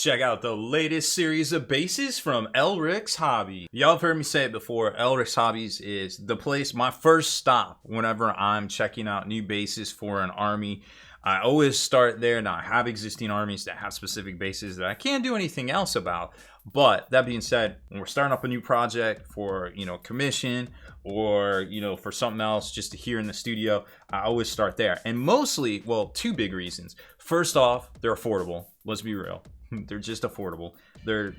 Check out the latest series of bases from Elrik's Hobbies. Y'all have heard me say it before, Elrik's Hobbies is the place, my first stop whenever I'm checking out new bases for an army. I always start there. Now, I have existing armies that have specific bases that I can't do anything else about. But that being said, when we're starting up a new project for, commission or, for something else just to hear in the studio, I always start there. And mostly, well, two big reasons. First off, they're affordable. Let's be real. They're just affordable. They're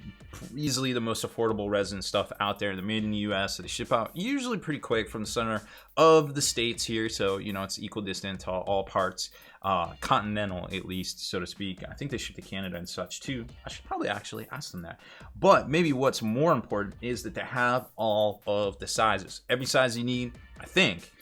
easily the most affordable resin stuff out there. They're made in the US, so they ship out usually pretty quick from the center of the states here. So, it's equidistant to all parts, continental at least, so to speak. I think they ship to Canada and such too. I should probably actually ask them that. But maybe what's more important is that they have all of the sizes. Every size you need, I think.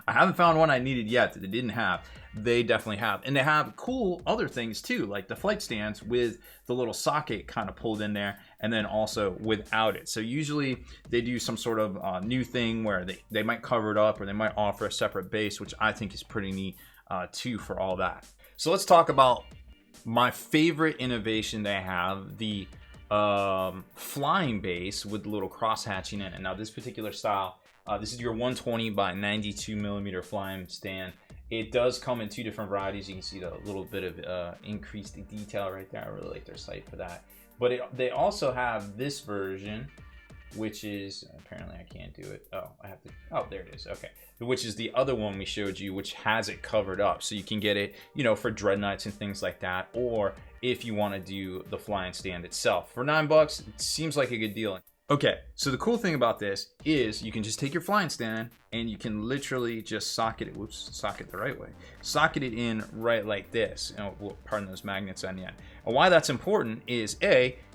I haven't found one I needed yet that they didn't have. They definitely have. And they have cool other things too, like the flight stands with the little socket kind of pulled in there, and then also without it. So usually they do some sort of new thing where they might cover it up, or they might offer a separate base, which I think is pretty neat too for all that. So let's talk about my favorite innovation they have, the flying base with the little cross hatching in it. Now this particular style, this is your 120 by 92 millimeter flying stand. It does come in two different varieties. You can see the little bit of increased detail right there. I really like their site for that. But they also have this version, which is, apparently I can't do it. Oh, I have to, oh, there it is. Okay. Which is the other one we showed you, which has it covered up. So you can get it, for dreadnoughts and things like that. Or if you want to do the flying stand itself. For $9, it seems like a good deal. Okay, so the cool thing about this is you can just take your flying stand and you can literally just socket it, socket the right way, socket it in right like this. Well, pardon those magnets on the end. And why that's important is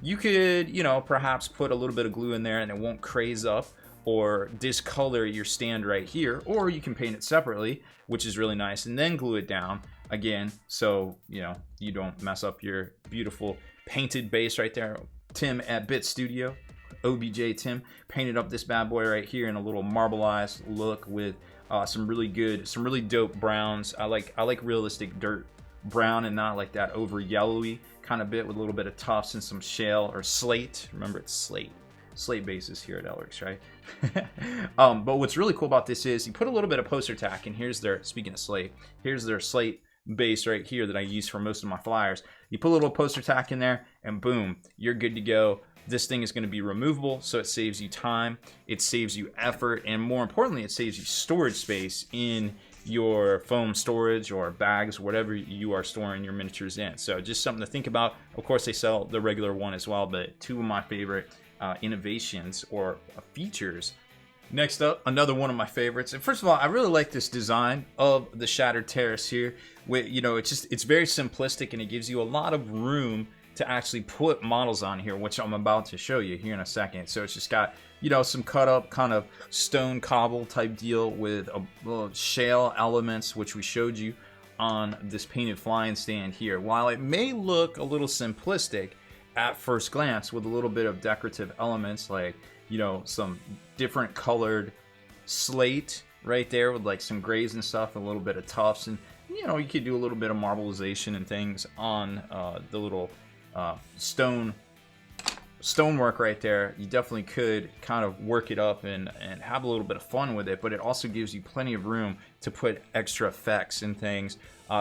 you could, perhaps put a little bit of glue in there and it won't craze up or discolor your stand right here, or you can paint it separately, which is really nice, and then glue it down again so, you don't mess up your beautiful painted base right there. Tim at Bit Studio. OBJ Tim painted up this bad boy right here in a little marbleized look with some really dope browns. I like realistic dirt brown and not like that over yellowy kind of bit with a little bit of tufts and some shale or slate. Remember, it's slate bases here at Elrik's, right? But what's really cool about this is you put a little bit of poster tack, and speaking of slate, here's their slate base right here that I use for most of my flyers. You put a little poster tack in there and boom, you're good to go. This thing is going to be removable, so it saves you time, it saves you effort, and more importantly, it saves you storage space in your foam storage or bags, whatever you are storing your miniatures in. So just something to think about. Of course, they sell the regular one as well, but two of my favorite innovations or features. Next up, another one of my favorites. And first of all, I really like this design of the Shattered Terrace here. It's very simplistic, and it gives you a lot of room to actually put models on here, which I'm about to show you here in a second. So it's just got, some cut up kind of stone cobble type deal with a little shale elements, which we showed you on this painted flying stand here. While it may look a little simplistic at first glance with a little bit of decorative elements like, some different colored slate right there with like some grays and stuff, a little bit of tufts, and you could do a little bit of marbleization and things on the little stonework right there. You definitely could kind of work it up and have a little bit of fun with it, but it also gives you plenty of room to put extra effects and things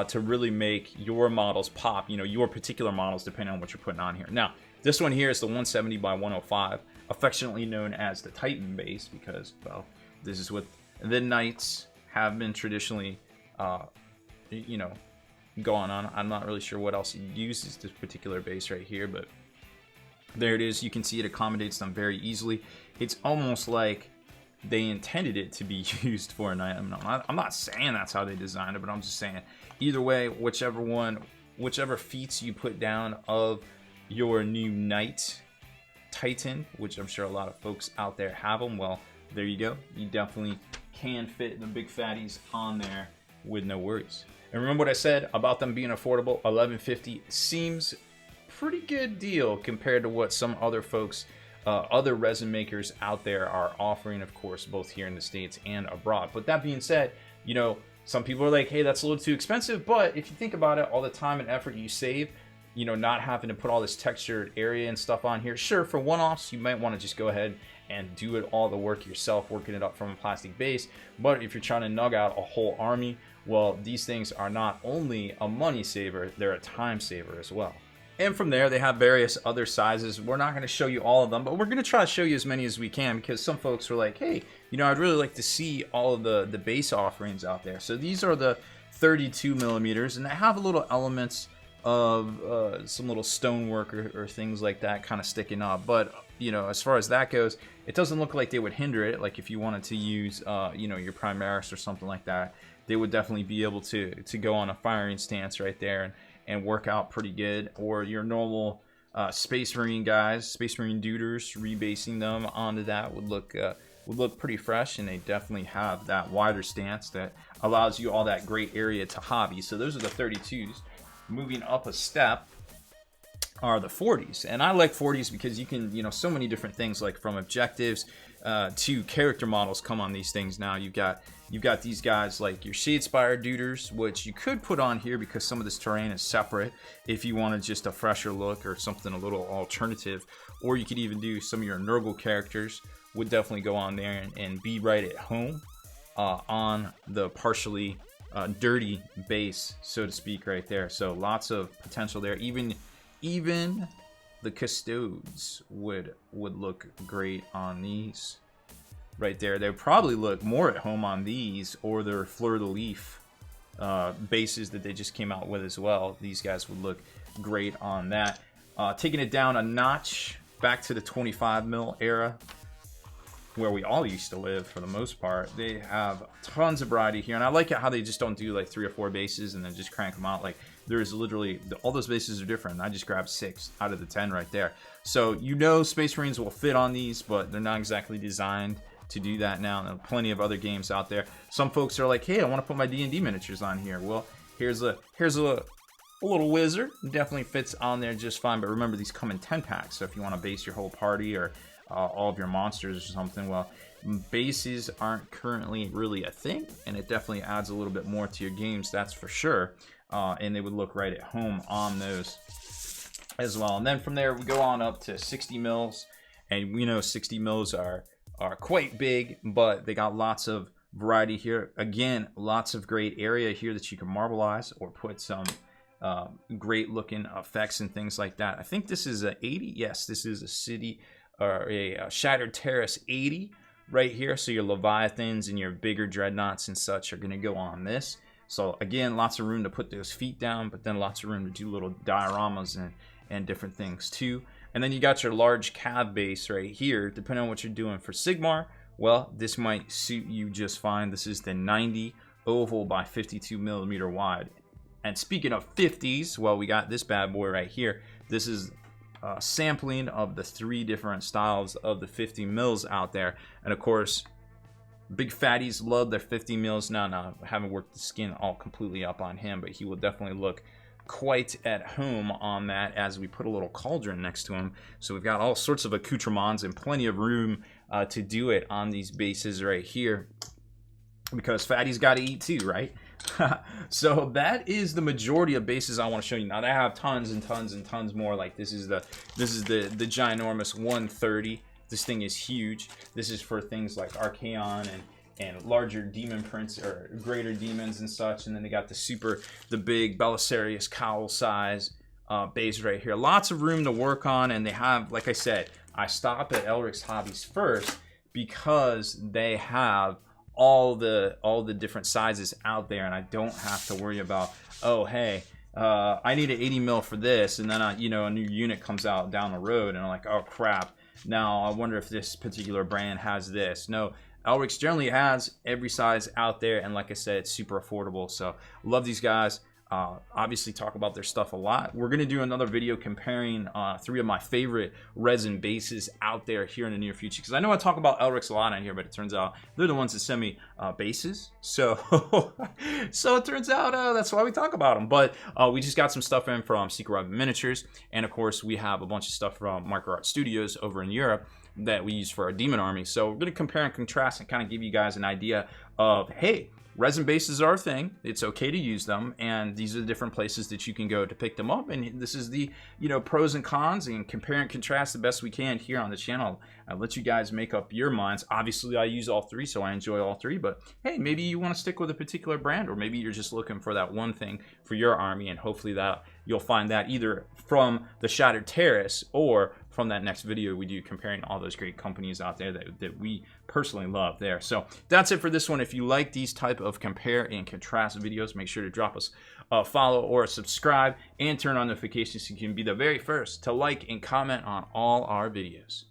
to really make your models pop, your particular models, depending on what you're putting on here. Now, this one here is the 170 by 105, affectionately known as the Titan base, because, well, this is what the Knights have been traditionally, going on. I'm not really sure what else it uses this particular base right here, but there it is. You can see it accommodates them very easily. It's almost like they intended it to be used for a knight. I'm not saying that's how they designed it, but I'm just saying either way, whichever feats you put down of your new knight Titan, which I'm sure a lot of folks out there have them, well, there you go. You definitely can fit the big fatties on there with no worries. And remember what I said about them being affordable. $11.50 seems pretty good deal compared to what some other folks, other resin makers out there are offering, of course, both here in the States and abroad. But that being said, some people are like, hey, that's a little too expensive. But if you think about it, all the time and effort you save, you know, not having to put all this textured area and stuff on here. Sure, for one-offs, you might want to just go ahead and do it all the work yourself, working it up from a plastic base. But if you're trying to nug out a whole army, well, these things are not only a money saver, they're a time saver as well. And from there, they have various other sizes. We're not going to show you all of them, but we're going to try to show you as many as we can, because some folks are like, hey, you know, I'd really like to see all of the base offerings out there. So these are the 32 millimeters, and they have a little elements of some little stonework or things like that kind of sticking up. But, you know, as far as that goes, it doesn't look like they would hinder it. Like if you wanted to use, you know, your Primaris or something like that, they would definitely be able to go on a firing stance right there and work out pretty good. Or your normal Space Marine guys, Space Marine duders, rebasing them onto that would look pretty fresh, and they definitely have that wider stance that allows you all that great area to hobby. So those are the 32s. Moving up a step are the 40s, and I like 40s because you can, you know, so many different things, like from objectives to character models come on these things now. You've got these guys like your Shadespire duders, which you could put on here because some of this terrain is separate if you wanted just a fresher look or something a little alternative. Or you could even do some of your Nurgle characters would definitely go on there and be right at home on the partially dirty base, so to speak, right there. So lots of potential there. Even the Custodes would look great on these right there. They would probably look more at home on these or their Fleur-de-Lis bases that they just came out with as well. These guys would look great on that. Taking it down a notch back to the 25 mil era, where we all used to live for the most part. They have tons of variety here, and I like it how they just don't do like 3 or 4 bases and then just crank them out. Like there's literally, all those bases are different. I just grabbed 6 out of the 10 right there. So you know Space Marines will fit on these, but they're not exactly designed to do that now. There are plenty of other games out there. Some folks are like, hey, I want to put my D&D miniatures on here. Well, here's a little wizard. Definitely fits on there just fine, but remember, these come in 10 packs, so if you want to base your whole party or all of your monsters or something, well, bases aren't currently really a thing, and it definitely adds a little bit more to your games, that's for sure. And they would look right at home on those as well. And then from there we go on up to 60 mils, and we know 60 mils are quite big, but they got lots of variety here. Again, lots of great area here that you can marbleize or put some great looking effects and things like that. I think this is a 80. Yes, this is a city or a Shattered Terrace 80 right here. So your Leviathans and your bigger dreadnoughts and such are going to go on this. So again, lots of room to put those feet down, but then lots of room to do little dioramas and different things too. And then you got your large cav base right here. Depending on what you're doing for Sigmar, well, this might suit you just fine. This is the 90 oval by 52 millimeter wide. And speaking of 50s, well, we got this bad boy right here. This is sampling of the 3 different styles of the 50 mils out there. And of course, big fatties love their 50 mils. Now, I haven't worked the skin all completely up on him, but he will definitely look quite at home on that as we put a little cauldron next to him. So we've got all sorts of accoutrements and plenty of room to do it on these bases right here, because fatties got to eat too, right? So that is the majority of bases I want to show you. Now they have tons and tons and tons more. Like this is the ginormous 130. This thing is huge. This is for things like Archaon and larger demon prince or greater demons and such. And then they got the big Belisarius cowl size base right here. Lots of room to work on, and they have, like I said, I stop at Elrik's Hobbies first because they have all the different sizes out there, and I don't have to worry about, oh hey, I need an 80 mil for this, and then a new unit comes out down the road and I'm like, oh crap, now I wonder if this particular brand has this. No, Elrik's generally has every size out there, and like I said, it's super affordable. So love these guys. Obviously talk about their stuff a lot. We're going to do another video comparing 3 of my favorite resin bases out there here in the near future, because I know I talk about Elrik's a lot on here, but it turns out they're the ones that send me bases, so so it turns out that's why we talk about them. But we just got some stuff in from Secret Weapon Miniatures, and of course we have a bunch of stuff from Micro Art Studios over in Europe that we use for our demon army. So we're going to compare and contrast and kind of give you guys an idea of, hey, resin bases are a thing. It's okay to use them, and these are the different places that you can go to pick them up. And this is the, pros and cons, and compare and contrast the best we can here on the channel. I'll let you guys make up your minds. Obviously, I use all three, so I enjoy all three. But hey, maybe you want to stick with a particular brand, or maybe you're just looking for that one thing for your army, and hopefully that you'll find that either from the Shattered Terrace or from that next video we do comparing all those great companies out there that we personally love there. So that's it for this one. If you like these type of compare and contrast videos, make sure to drop us a follow or a subscribe and turn on notifications so you can be the very first to like and comment on all our videos.